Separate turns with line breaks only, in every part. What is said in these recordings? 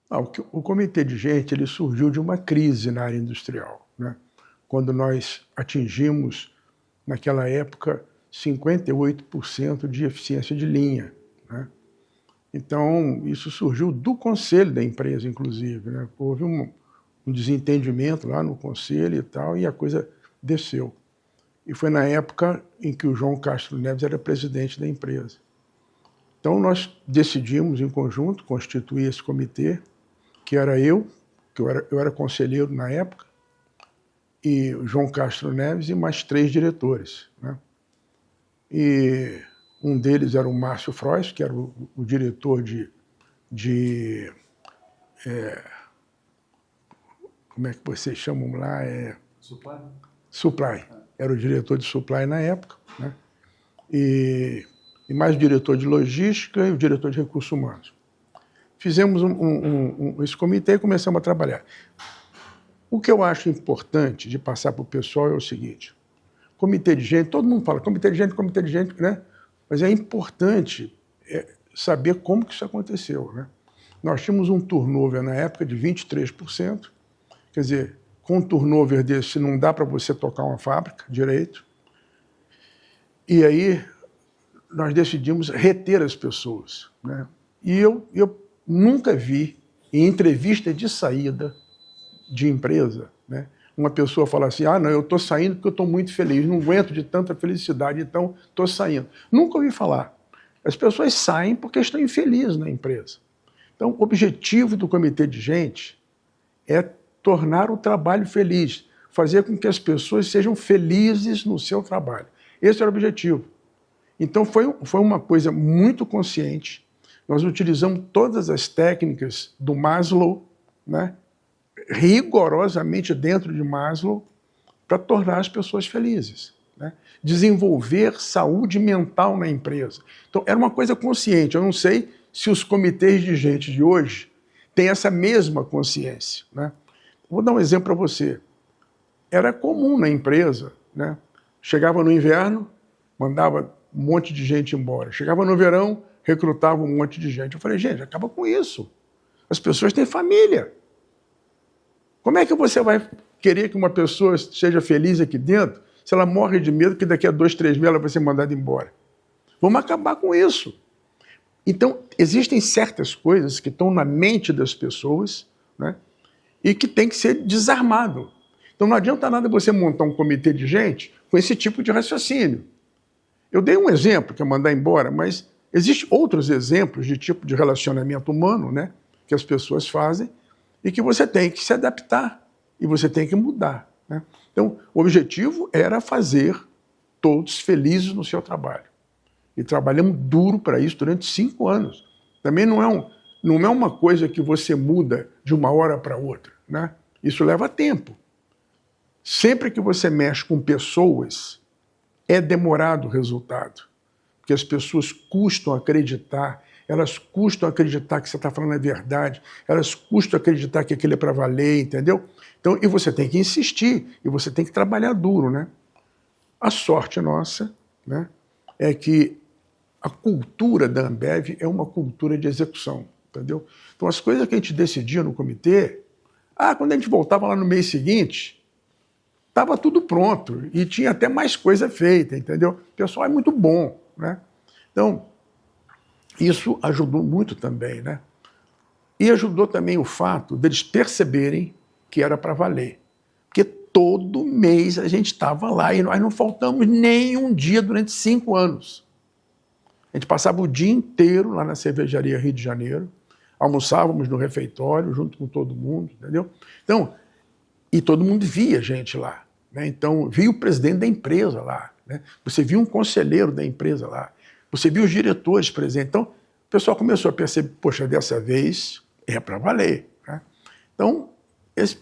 O comitê de gente ele surgiu de uma crise na área industrial, né? Quando nós atingimos, naquela época, 58% de eficiência de linha, né? Então, isso surgiu do conselho da empresa, inclusive, né? Houve um desentendimento lá no conselho e tal, e a coisa desceu. E foi na época em que o João Castro Neves era presidente da empresa. Então, nós decidimos, em conjunto, constituir esse comitê, que era eu, que eu era conselheiro na época, e o João Castro Neves e mais 3 diretores, né? E um deles era o Márcio Frois, que era o diretor como é que vocês chamam lá?
Supply?
Supply. Era o diretor de Supply na época, né? E mais o diretor de Logística e o diretor de Recursos Humanos. Fizemos esse comitê e começamos a trabalhar. O que eu acho importante de passar para o pessoal é o seguinte: comitê de gente, todo mundo fala comitê de gente, né? Mas é importante saber como que isso aconteceu, né? Nós tínhamos um turnover na época de 23%, quer dizer, com um turnover desse não dá para você tocar uma fábrica direito. E aí nós decidimos reter as pessoas, né? E eu nunca vi, em entrevista de saída de empresa, né, uma pessoa falar assim: ah, não, eu estou saindo porque eu estou muito feliz, não aguento de tanta felicidade, então estou saindo. Nunca ouvi falar. As pessoas saem porque estão infelizes na empresa. Então, o objetivo do comitê de gente é tornar o trabalho feliz, fazer com que as pessoas sejam felizes no seu trabalho. Esse era o objetivo. Então, foi uma coisa muito consciente. Nós utilizamos todas as técnicas do Maslow, né, rigorosamente dentro de Maslow, para tornar as pessoas felizes, né? Desenvolver saúde mental na empresa. Então, era uma coisa consciente. Eu não sei se os comitês de gente de hoje têm essa mesma consciência, né? Vou dar um exemplo para você. Era comum na empresa, né? Chegava no inverno, mandava um monte de gente embora. Chegava no verão, recrutava um monte de gente. Eu falei: gente, acaba com isso. As pessoas têm família. Como é que você vai querer que uma pessoa seja feliz aqui dentro se ela morre de medo que daqui a 2, 3 meses ela vai ser mandada embora? Vamos acabar com isso. Então, existem certas coisas que estão na mente das pessoas, né, e que tem que ser desarmado. Então, não adianta nada você montar um comitê de gente com esse tipo de raciocínio. Eu dei um exemplo, que é mandar embora, mas existem outros exemplos de tipo de relacionamento humano, né, que as pessoas fazem, e que você tem que se adaptar, e você tem que mudar, né? Então, o objetivo era fazer todos felizes no seu trabalho. E trabalhamos duro para isso durante 5 anos. Também não é uma coisa que você muda de uma hora para outra, né? Isso leva tempo. Sempre que você mexe com pessoas, é demorado o resultado. Porque as pessoas custam acreditar, elas custam acreditar que você está falando a verdade, elas custam acreditar que aquilo é para valer, entendeu? Então, e você tem que insistir, e você tem que trabalhar duro, né? A sorte nossa, né, é que a cultura da Ambev é uma cultura de execução, entendeu? Então, as coisas que a gente decidia no comitê, quando a gente voltava lá no mês seguinte, estava tudo pronto, e tinha até mais coisa feita, entendeu? O pessoal é muito bom, né? Então, isso ajudou muito também, né? E ajudou também o fato deles perceberem que era para valer. Porque todo mês a gente estava lá e nós não faltamos nem um dia durante 5 anos. A gente passava o dia inteiro lá na cervejaria Rio de Janeiro, almoçávamos no refeitório junto com todo mundo, entendeu? Então, e todo mundo via a gente lá, né? Então, via o presidente da empresa lá, né? Você via um conselheiro da empresa lá, você viu os diretores presentes. Então, o pessoal começou a perceber: poxa, dessa vez é para valer, né? Então,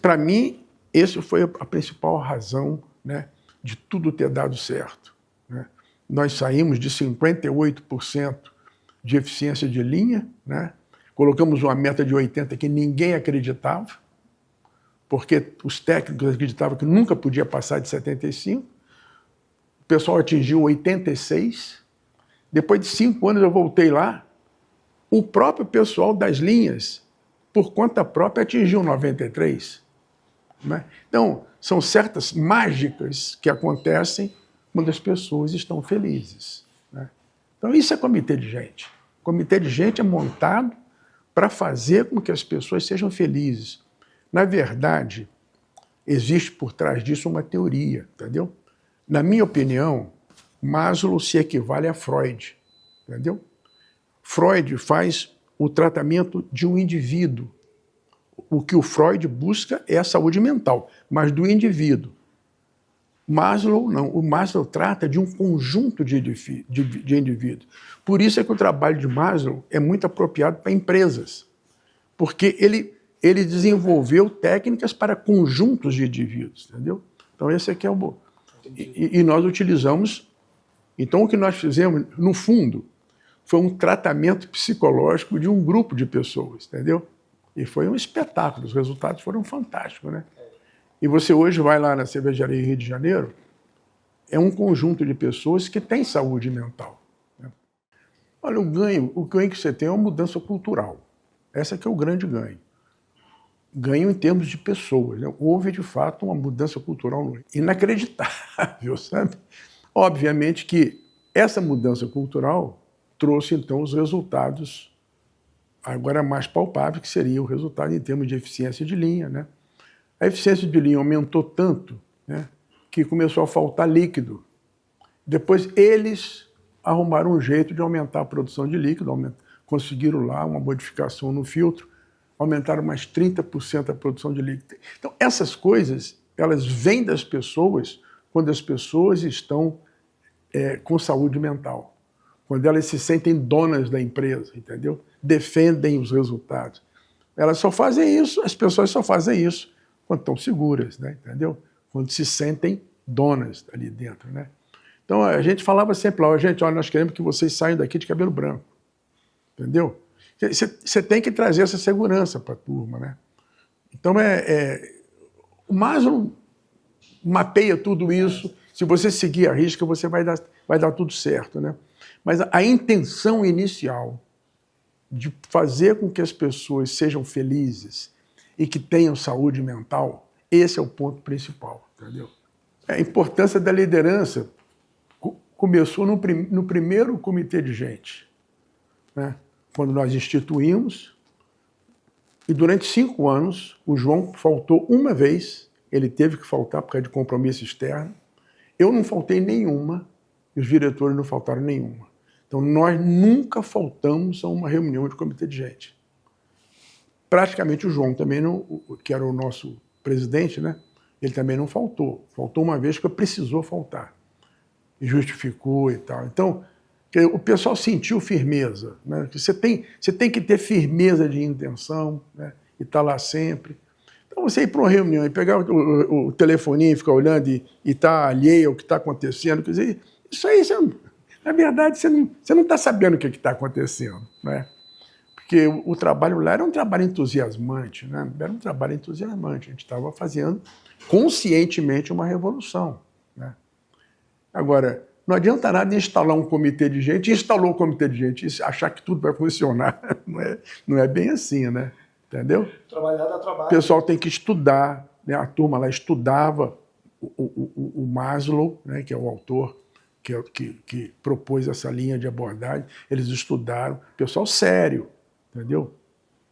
para mim, essa foi a principal razão, né, de tudo ter dado certo, né? Nós saímos de 58% de eficiência de linha, né? Colocamos uma meta de 80% que ninguém acreditava, porque os técnicos acreditavam que nunca podia passar de 75%. O pessoal atingiu 86%. Depois de 5 anos eu voltei lá, o próprio pessoal das linhas por conta própria, atingiu 93. Né? Então, são certas mágicas que acontecem quando as pessoas estão felizes. Né? Então, isso é comitê de gente. O comitê de gente é montado para fazer com que as pessoas sejam felizes. Na verdade, existe por trás disso uma teoria, entendeu? Na minha opinião, Maslow se equivale a Freud, entendeu? Freud faz o tratamento de um indivíduo. O que o Freud busca é a saúde mental, mas do indivíduo. Maslow não. O Maslow trata de um conjunto de indivíduos. Por isso é que o trabalho de Maslow é muito apropriado para empresas, porque ele desenvolveu técnicas para conjuntos de indivíduos, entendeu? Então esse aqui é o bom. E nós utilizamos. Então o que nós fizemos, no fundo, foi um tratamento psicológico de um grupo de pessoas, entendeu? E foi um espetáculo, os resultados foram fantásticos, né? E você hoje vai lá na cervejaria Rio de Janeiro, é um conjunto de pessoas que têm saúde mental. Né? Olha, o ganho que você tem é uma mudança cultural. Essa que é o grande ganho. Ganho em termos de pessoas. Né? Houve, de fato, uma mudança cultural inacreditável, sabe? Obviamente que essa mudança cultural trouxe, então, os resultados agora mais palpáveis, que seria o resultado em termos de eficiência de linha, né? A eficiência de linha aumentou tanto, né, que começou a faltar líquido. Depois eles arrumaram um jeito de aumentar a produção de líquido, conseguiram lá uma modificação no filtro, aumentaram mais 30% a produção de líquido. Então essas coisas, elas vêm das pessoas quando as pessoas estão com saúde mental, quando elas se sentem donas da empresa, entendeu? Defendem os resultados. Elas só fazem isso, as pessoas só fazem isso quando estão seguras, né? Entendeu? Quando se sentem donas ali dentro, né? Então a gente falava sempre lá, gente, olha, nós queremos que vocês saiam daqui de cabelo branco, entendeu? Você tem que trazer essa segurança para a turma, né? Então o Maslow mapeia tudo isso, se você seguir a risca, você vai dar tudo certo, né? Mas a intenção inicial de fazer com que as pessoas sejam felizes e que tenham saúde mental, esse é o ponto principal, entendeu? A importância da liderança começou no primeiro comitê de gente, né? Quando nós instituímos, e durante 5 anos, o João faltou uma vez, ele teve que faltar por causa de compromisso externo, eu não faltei nenhuma, e os diretores não faltaram nenhuma. Então, nós nunca faltamos a uma reunião de comitê de gente. Praticamente o João também não, que era o nosso presidente, né? Ele também não faltou. Faltou uma vez que precisou faltar. E justificou e tal. Então, o pessoal sentiu firmeza, né? Você tem que ter firmeza de intenção, né? E estar lá sempre. Então, você ir para uma reunião e pegar o telefoninho e ficar olhando e estar alheio ao que está acontecendo, quer dizer, isso aí, na verdade, você não está sabendo o que está acontecendo, né? Porque o trabalho lá era um trabalho entusiasmante, né? Era um trabalho entusiasmante. A gente estava fazendo conscientemente uma revolução, né? Agora, não adianta nada instalar um comitê de gente, instalou o comitê de gente e achar que tudo vai funcionar. Não é bem assim, né? Entendeu?
Trabalhar dá trabalho.
O pessoal tem que estudar, né? A turma lá estudava o Maslow, né? Que é o autor que propôs essa linha de abordagem. Eles estudaram, pessoal sério, entendeu?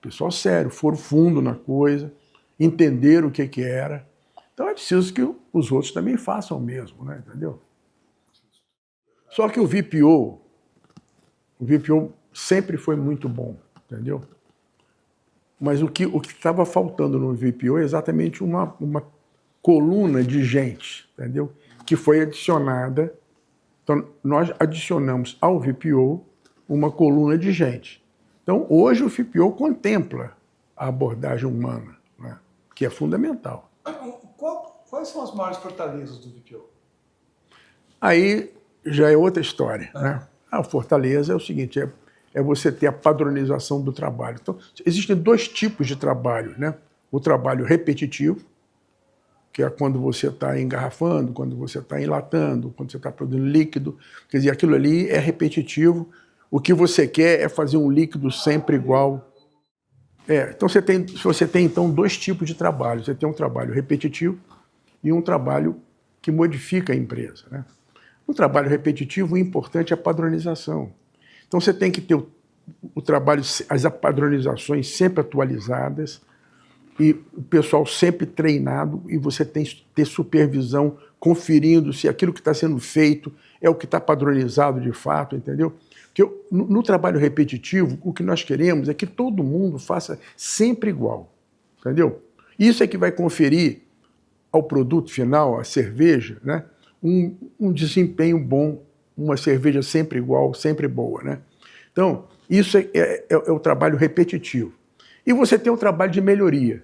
Pessoal sério, foram fundo na coisa, entenderam o que era. Então é preciso que os outros também façam o mesmo, né? Entendeu? Só que o VPO sempre foi muito bom, entendeu? Mas o que estava faltando no VPO é exatamente uma coluna de gente, entendeu? Que foi adicionada. Então, nós adicionamos ao VPO uma coluna de gente. Então, hoje o VPO contempla a abordagem humana, né? Que é fundamental.
Quais são as maiores fortalezas do VPO?
Aí já é outra história, né? A fortaleza é o seguinte, é você ter a padronização do trabalho. Então, existem 2 tipos de trabalho, né? O trabalho repetitivo, que é quando você está engarrafando, quando você está enlatando, quando você está produzindo líquido. Quer dizer, aquilo ali é repetitivo. O que você quer é fazer um líquido sempre igual. Então você tem então dois tipos de trabalho. Você tem um trabalho repetitivo e um trabalho que modifica a empresa, né? No trabalho repetitivo, o importante é a padronização. Então você tem que ter o trabalho, as padronizações sempre atualizadas e o pessoal sempre treinado, e você tem que ter supervisão, conferindo se aquilo que está sendo feito é o que está padronizado de fato, entendeu? Porque no trabalho repetitivo, o que nós queremos é que todo mundo faça sempre igual, entendeu? Isso é que vai conferir ao produto final, à cerveja, né, um desempenho bom, uma cerveja sempre igual, sempre boa, né? Então, isso é o trabalho repetitivo. E você tem o trabalho de melhoria.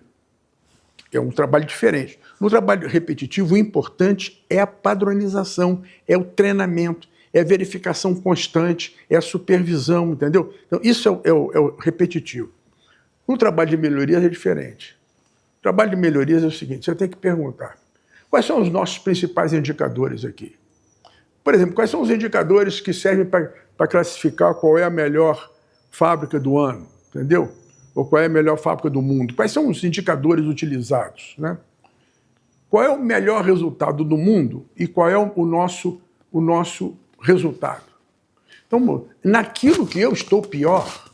É um trabalho diferente. No trabalho repetitivo, o importante é a padronização, é o treinamento, é a verificação constante, é a supervisão, entendeu? Então, isso é o repetitivo. No trabalho de melhorias é diferente. O trabalho de melhorias é o seguinte, você tem que perguntar, quais são os nossos principais indicadores aqui? Por exemplo, quais são os indicadores que servem para classificar qual é a melhor fábrica do ano, entendeu? Ou qual é a melhor fábrica do mundo? Quais são os indicadores utilizados, né? Qual é o melhor resultado do mundo e qual é o nosso resultado? Então, naquilo que eu estou pior,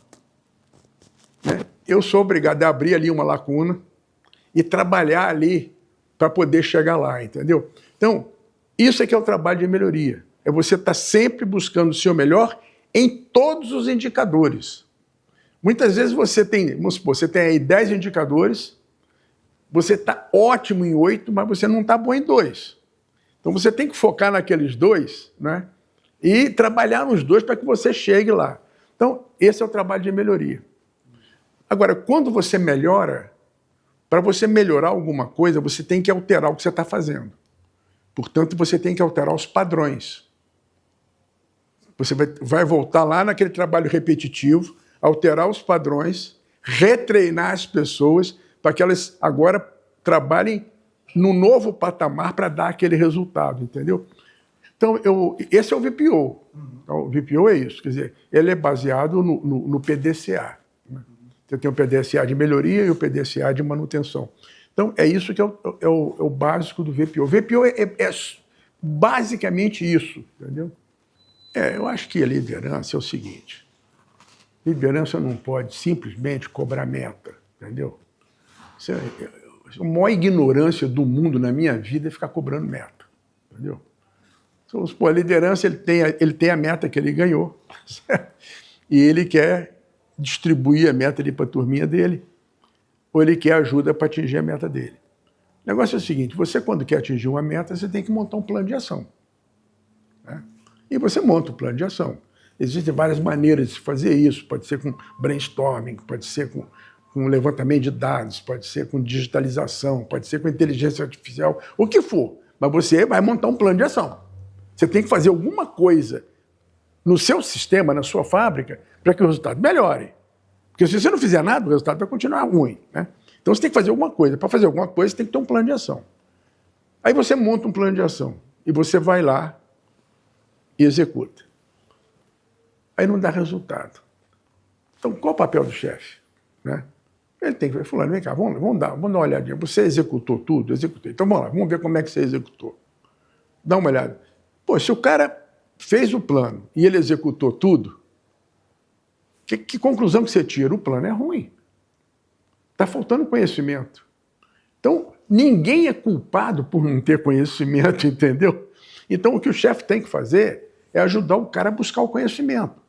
né, eu sou obrigado a abrir ali uma lacuna e trabalhar ali para poder chegar lá, entendeu? Então, isso é que é o trabalho de melhoria. É você estar sempre buscando o seu melhor em todos os indicadores. Muitas vezes você tem, vamos supor, você tem aí 10 indicadores, você está ótimo em 8, mas você não está bom em 2. Então você tem que focar naqueles 2, né, e trabalhar nos 2 para que você chegue lá. Então, esse é o trabalho de melhoria. Agora, quando você melhora, para você melhorar alguma coisa, você tem que alterar o que você está fazendo. Portanto, você tem que alterar os padrões. Você vai voltar lá naquele trabalho repetitivo, alterar os padrões, retreinar as pessoas para que elas agora trabalhem no novo patamar para dar aquele resultado, entendeu? Então, esse é o VPO. Então, o VPO é isso, quer dizer, ele é baseado no PDCA. Você tem o PDCA de melhoria e o PDCA de manutenção. Então, é isso que é o básico do VPO. O VPO é basicamente isso, entendeu? Eu acho que a liderança é o seguinte, liderança não pode simplesmente cobrar meta, entendeu? A maior ignorância do mundo na minha vida é ficar cobrando meta, entendeu? Então, a liderança ele tem a meta que ele ganhou, certo? E ele quer distribuir a meta ali para a turminha dele, ou ele quer ajuda para atingir a meta dele. O negócio é o seguinte, você quando quer atingir uma meta, você tem que montar um plano de ação, né? E você monta um plano de ação. Existem várias maneiras de fazer isso, pode ser com brainstorming, pode ser com levantamento de dados, pode ser com digitalização, pode ser com inteligência artificial, o que for, mas você vai montar um plano de ação. Você tem que fazer alguma coisa no seu sistema, na sua fábrica, para que o resultado melhore. Porque se você não fizer nada, o resultado vai continuar ruim, né? Então você tem que fazer alguma coisa. Para fazer alguma coisa, você tem que ter um plano de ação. Aí você monta um plano de ação e você vai lá e executa. Aí não dá resultado. Então, qual o papel do chefe, né? Ele tem que ver, fulano, vem cá, vamos dar uma olhadinha. Você executou tudo? Executei. Então vamos lá, vamos ver como é que você executou. Dá uma olhada. Pô, se o cara fez o plano e ele executou tudo, que conclusão que você tira? O plano é ruim. Está faltando conhecimento. Então, ninguém é culpado por não ter conhecimento, entendeu? Então, o que o chefe tem que fazer é ajudar o cara a buscar o conhecimento.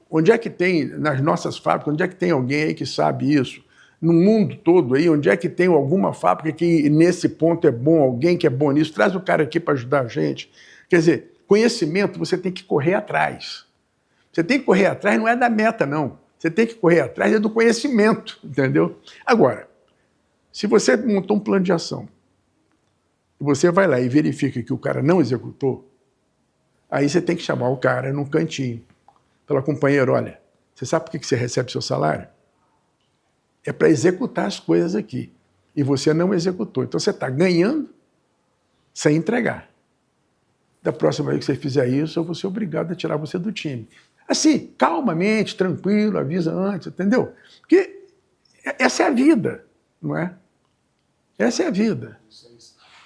Onde é que tem, nas nossas fábricas, onde é que tem alguém aí que sabe isso? No mundo todo aí, onde é que tem alguma fábrica que nesse ponto é bom, alguém que é bom nisso? Traz o cara aqui para ajudar a gente. Quer dizer, conhecimento você tem que correr atrás. Você tem que correr atrás, não é da meta, não. Você tem que correr atrás do conhecimento, entendeu? Agora, se você montou um plano de ação, e você vai lá e verifica que o cara não executou, aí você tem que chamar o cara num cantinho. Falar, companheiro, olha, você sabe por que você recebe seu salário? É para executar as coisas aqui. E você não executou. Então você está ganhando sem entregar. Da próxima vez que você fizer isso, eu vou ser obrigado a tirar você do time. Assim, calmamente, tranquilo, avisa antes, entendeu? Porque essa é a vida, não é? Essa é a vida.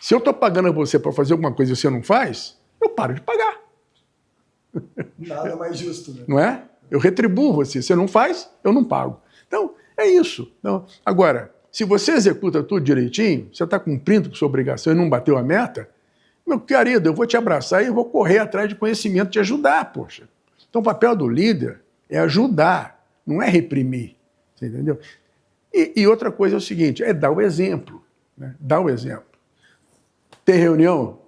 Se eu estou pagando a você para fazer alguma coisa e você não faz, eu paro de pagar.
Nada mais justo, né?
Não é? Eu retribuo você. Você não faz, eu não pago. Então, é isso. Então, agora, se você executa tudo direitinho, você está cumprindo com sua obrigação e não bateu a meta, meu querido, eu vou te abraçar e eu vou correr atrás de conhecimento, te ajudar, poxa. Então, o papel do líder é ajudar, não é reprimir. Você entendeu? E outra coisa é o seguinte, é dar o exemplo. Né? Dar o exemplo. Tem reunião?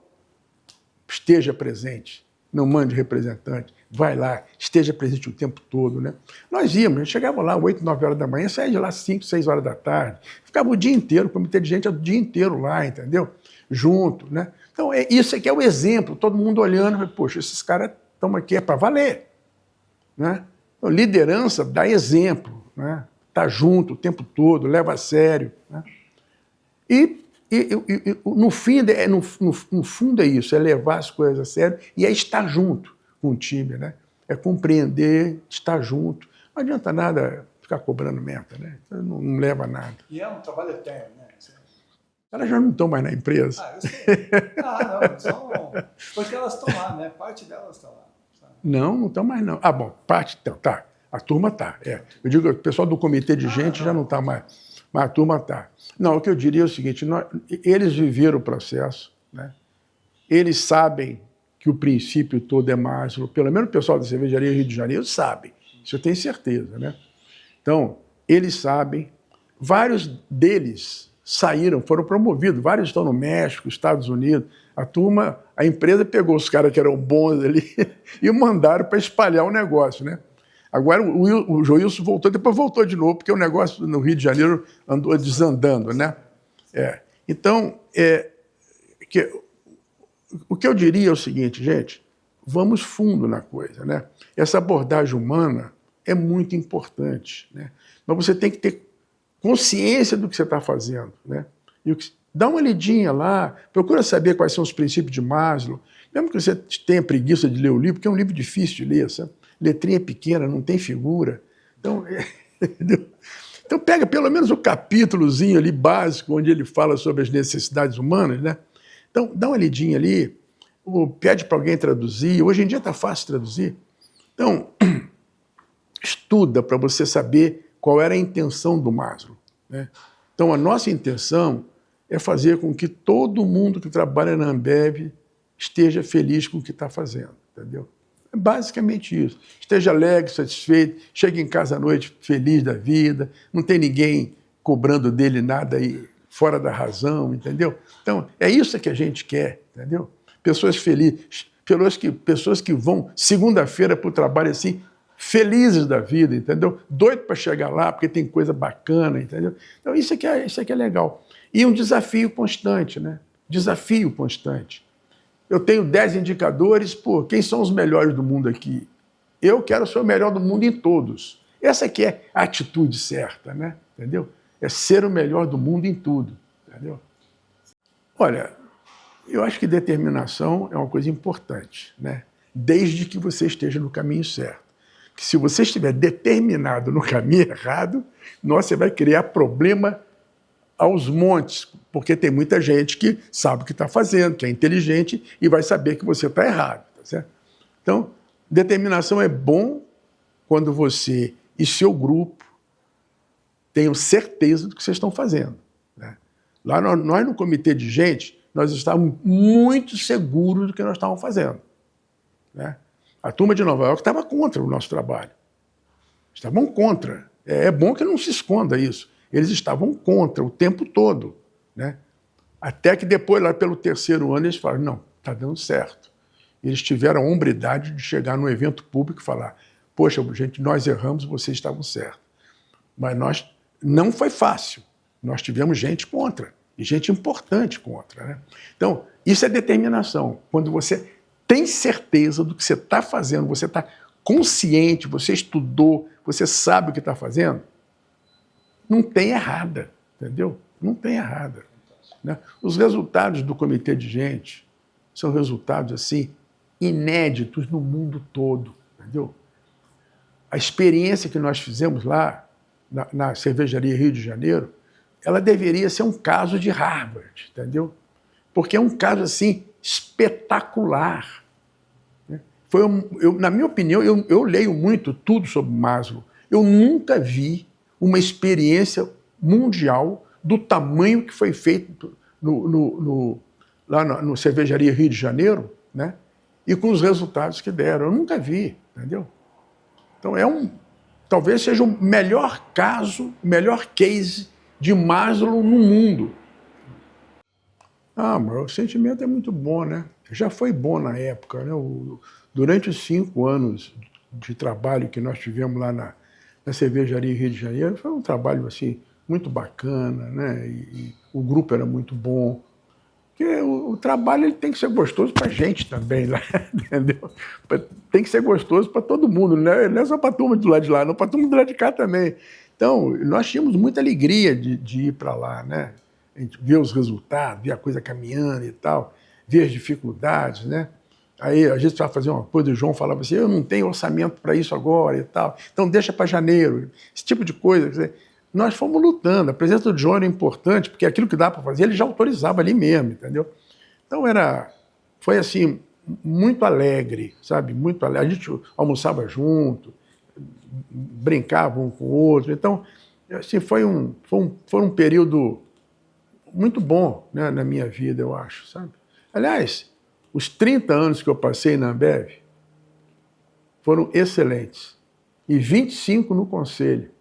Esteja presente. Não mande representante. Vai lá, esteja presente o tempo todo. Né? Nós íamos, a gente chegava lá 8, 9 horas da manhã, saía de lá 5, 6 horas da tarde. Ficava o dia inteiro, o comitê de gente o dia inteiro lá, entendeu? Junto. Né? Então, isso aqui é o exemplo. Todo mundo olhando, poxa, esses caras estão aqui, é para valer. Né? Então, liderança dá exemplo. Né? Tá junto o tempo todo, leva a sério. Né? E no fundo é isso, é levar as coisas a sério e é estar junto com o time, né? É compreender, estar junto. Não adianta nada ficar cobrando meta, né? Não leva a nada.
E é um trabalho eterno, né?
Elas já não estão mais na empresa.
Ah, eu sei. Não são... Porque elas estão lá, né? Parte delas está lá.
Não estão mais não. Ah, bom, parte tá. A turma tá. É. Eu digo, o pessoal do comitê de gente já não está mais. Mas a turma está. Não, o que eu diria é o seguinte, eles viveram o processo, né? Eles sabem que o princípio todo é Maslow, pelo menos o pessoal da Cervejaria Rio de Janeiro sabe, isso eu tenho certeza. Né? Então, eles sabem, vários deles saíram, foram promovidos, vários estão no México, Estados Unidos, a empresa pegou os caras que eram bons ali e mandaram para espalhar o negócio, né? Agora o Joilson voltou, depois voltou de novo, porque o negócio no Rio de Janeiro andou desandando, né? Então, o que eu diria é o seguinte, gente, vamos fundo na coisa, né? Essa abordagem humana é muito importante, né? Mas você tem que ter consciência do que você está fazendo, né? Dá uma lidinha lá, procura saber quais são os princípios de Maslow, mesmo que você tenha preguiça de ler o livro, porque é um livro difícil de ler, sabe? Letrinha pequena, não tem figura. Então, então pega pelo menos o capítulozinho ali básico, onde ele fala sobre as necessidades humanas, né? Então, dá uma lidinha ali, ou pede para alguém traduzir. Hoje em dia está fácil traduzir. Então, estuda para você saber qual era a intenção do Maslow. Né? Então, a nossa intenção é fazer com que todo mundo que trabalha na Ambev esteja feliz com o que está fazendo, entendeu? É basicamente isso. Esteja alegre, satisfeito, chegue em casa à noite feliz da vida, não tem ninguém cobrando dele nada aí fora da razão, entendeu? Então, é isso que a gente quer, entendeu? Pessoas felizes, pessoas que vão segunda-feira para o trabalho assim, felizes da vida, entendeu? Doido para chegar lá, porque tem coisa bacana, entendeu? Então, isso aqui é legal. E um desafio constante, né? Desafio constante. Eu tenho 10 indicadores, quem são os melhores do mundo aqui? Eu quero ser o melhor do mundo em todos. Essa aqui é a atitude certa, né? Entendeu? É ser o melhor do mundo em tudo, entendeu? Olha, eu acho que determinação é uma coisa importante, né? Desde que você esteja no caminho certo. Que se você estiver determinado no caminho errado, você vai criar problema aos montes, porque tem muita gente que sabe o que está fazendo, que é inteligente e vai saber que você está errado, tá certo? Então, determinação é bom quando você e seu grupo tenham certeza do que vocês estão fazendo. Né? Lá nós no comitê de gente, nós estávamos muito seguros do que nós estávamos fazendo. Né? A turma de Nova York estava contra o nosso trabalho. Estavam contra. É bom que não se esconda isso. Eles estavam contra o tempo todo. Né? Até que depois, lá pelo 3º ano, eles falaram, não, está dando certo. Eles tiveram a hombridade de chegar num evento público e falar, poxa, gente, nós erramos, vocês estavam certos. Mas não foi fácil. Nós tivemos gente contra, e gente importante contra. Né? Então, isso é determinação. Quando você tem certeza do que você está fazendo, você está consciente, você estudou, você sabe o que está fazendo, não tem errada, entendeu? Não tem errada. Né? Os resultados do comitê de gente são resultados assim inéditos no mundo todo, entendeu? A experiência que nós fizemos lá na cervejaria Rio de Janeiro, ela deveria ser um caso de Harvard, entendeu? Porque é um caso, assim, espetacular. Né? Na minha opinião, eu leio muito tudo sobre Maslow. Eu nunca vi uma experiência mundial do tamanho que foi feito lá no Cervejaria Rio de Janeiro, né? E com os resultados que deram. Eu nunca vi, entendeu? Então, talvez seja o melhor caso, o melhor case de Maslow no mundo. Mas o sentimento é muito bom, né? Já foi bom na época, né? Durante os 5 anos de trabalho que nós tivemos lá na Cervejaria Rio de Janeiro, foi um trabalho assim, muito bacana, né? E o grupo era muito bom. Porque o trabalho ele tem que ser gostoso para a gente também, né? Entendeu? Tem que ser gostoso para todo mundo, né? Não é só para a turma do lado de lá, não, para a turma do lado de cá também. Então, nós tínhamos muita alegria de ir para lá, né? A gente via os resultados, via a coisa caminhando e tal, via as dificuldades, né? Aí a gente precisava fazer uma coisa, o João falava assim, eu não tenho orçamento para isso agora e tal, então deixa para janeiro, esse tipo de coisa. Quer dizer, nós fomos lutando, a presença do João era importante, porque aquilo que dá para fazer, ele já autorizava ali mesmo, entendeu? Então foi assim, muito alegre, sabe? Muito alegre. A gente almoçava junto, brincava um com o outro, então, assim, foi um período muito bom, né, na minha vida, eu acho, sabe? Aliás, os 30 anos que eu passei na Ambev foram excelentes. E 25 no conselho.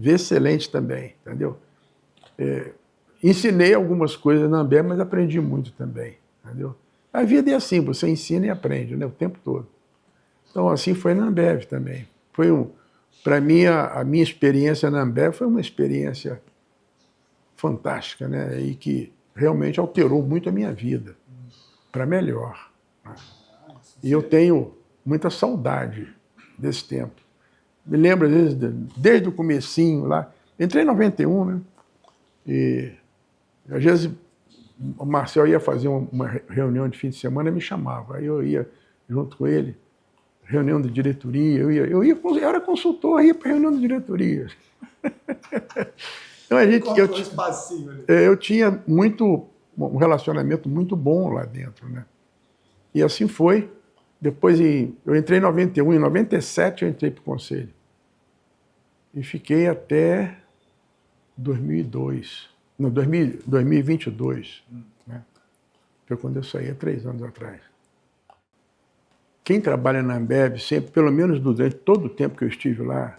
Excelente também, entendeu? Ensinei algumas coisas na Ambev, mas aprendi muito também, entendeu? A vida é assim, você ensina e aprende, né, o tempo todo. Então, assim foi na Ambev também. Para mim, a minha experiência na Ambev foi uma experiência fantástica, né? E que realmente alterou muito a minha vida, para melhor. Né? E eu tenho muita saudade desse tempo. Me lembro, às vezes, desde o comecinho lá, entrei em 91, né? E às vezes o Marcel ia fazer uma reunião de fim de semana e me chamava. Aí eu ia junto com ele, reunião de diretoria, eu era consultor, ia para reunião de diretoria. Então eu tinha um relacionamento muito bom lá dentro, né? E assim foi. Depois eu entrei em 91, em 97 eu entrei para o conselho. E fiquei até 2022. Não, 2022. Né? Foi quando eu saí, há 3 anos atrás. Quem trabalha na Ambev, sempre, pelo menos durante todo o tempo que eu estive lá,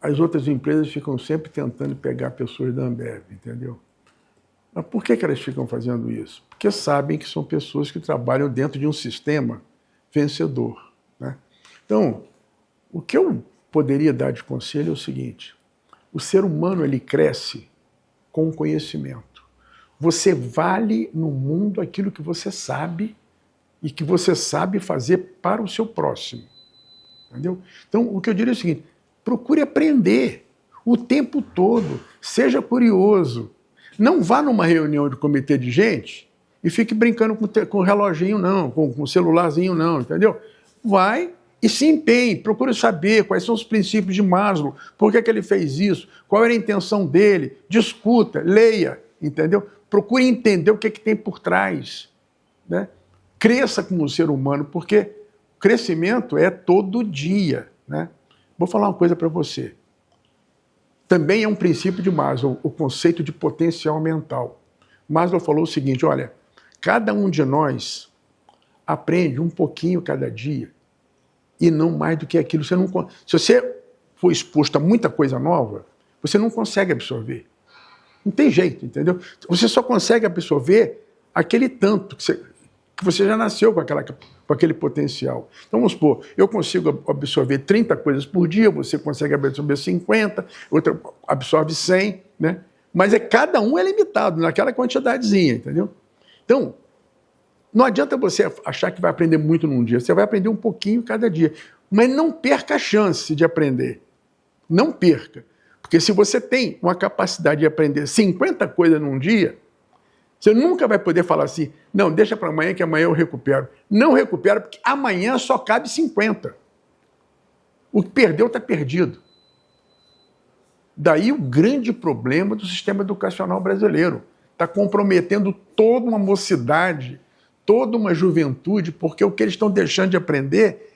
as outras empresas ficam sempre tentando pegar pessoas da Ambev, entendeu? Mas por que elas ficam fazendo isso? Porque sabem que são pessoas que trabalham dentro de um sistema vencedor. Né? Então, o que eu poderia dar de conselho é o seguinte: o ser humano ele cresce com conhecimento. Você vale no mundo aquilo que você sabe e que você sabe fazer para o seu próximo. Entendeu? Então, o que eu diria é o seguinte: procure aprender o tempo todo, seja curioso. Não vá numa reunião de comitê de gente e fique brincando com reloginho, não, com celularzinho, não, entendeu? Vai e se empenhe, procure saber quais são os princípios de Maslow, por que ele fez isso, qual era a intenção dele, discuta, leia, entendeu? Procure entender o que tem por trás. Né? Cresça como ser humano, porque crescimento é todo dia. Né? Vou falar uma coisa para você. Também é um princípio de Maslow, o conceito de potencial mental. Maslow falou o seguinte, olha, cada um de nós aprende um pouquinho cada dia e não mais do que aquilo. Se você for exposto a muita coisa nova, você não consegue absorver. Não tem jeito, entendeu? Você só consegue absorver aquele tanto que você já nasceu com aquele potencial. Então, vamos supor, eu consigo absorver 30 coisas por dia, você consegue absorver 50, outra absorve 100, né? Mas cada um é limitado naquela quantidadezinha, entendeu? Então, não adianta você achar que vai aprender muito num dia, você vai aprender um pouquinho cada dia, mas não perca a chance de aprender. Não perca. Porque se você tem uma capacidade de aprender 50 coisas num dia, você nunca vai poder falar assim, não, deixa para amanhã que amanhã eu recupero. Não recupera porque amanhã só cabe 50. O que perdeu está perdido. Daí o grande problema do sistema educacional brasileiro. Está comprometendo toda uma mocidade, toda uma juventude, porque o que eles estão deixando de aprender,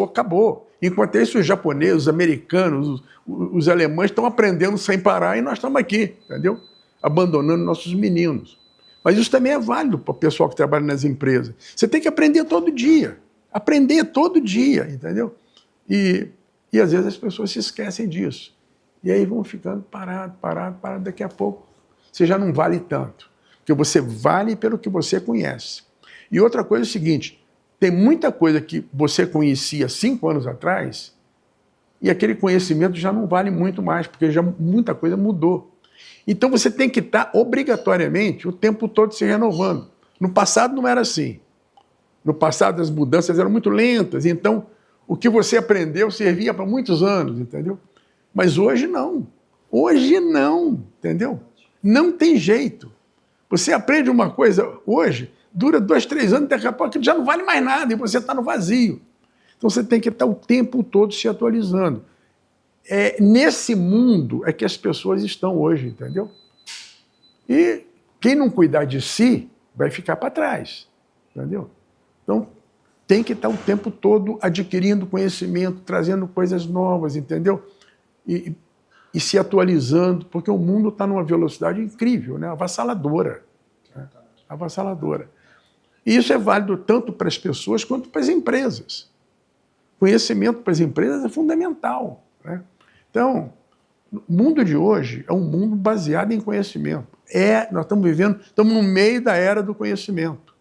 acabou. Enquanto isso, os japoneses, os americanos, os alemães estão aprendendo sem parar e nós estamos aqui, entendeu? Abandonando nossos meninos. Mas isso também é válido para o pessoal que trabalha nas empresas. Você tem que aprender todo dia. Aprender todo dia, entendeu? E às vezes as pessoas se esquecem disso. E aí vão ficando parado. Daqui a pouco você já não vale tanto. Porque você vale pelo que você conhece. E outra coisa é o seguinte, tem muita coisa que você conhecia 5 anos atrás e aquele conhecimento já não vale muito mais, porque já muita coisa mudou. Então você tem que estar obrigatoriamente o tempo todo se renovando. No passado não era assim. No passado as mudanças eram muito lentas, então o que você aprendeu servia para muitos anos, entendeu? Mas hoje não. Hoje não, entendeu? Não tem jeito. Você aprende uma coisa hoje, dura 2, 3 anos, daqui a pouco já não vale mais nada e você está no vazio. Então você tem que estar o tempo todo se atualizando. Nesse mundo é que as pessoas estão hoje, entendeu? E quem não cuidar de si vai ficar para trás, entendeu? Então tem que estar o tempo todo adquirindo conhecimento, trazendo coisas novas, entendeu? E se atualizando, porque o mundo está numa velocidade incrível, né? Avassaladora. Né? Avassaladora. E isso é válido tanto para as pessoas quanto para as empresas. Conhecimento para as empresas é fundamental. Né? Então, o mundo de hoje é um mundo baseado em conhecimento. Nós estamos no meio da era do conhecimento.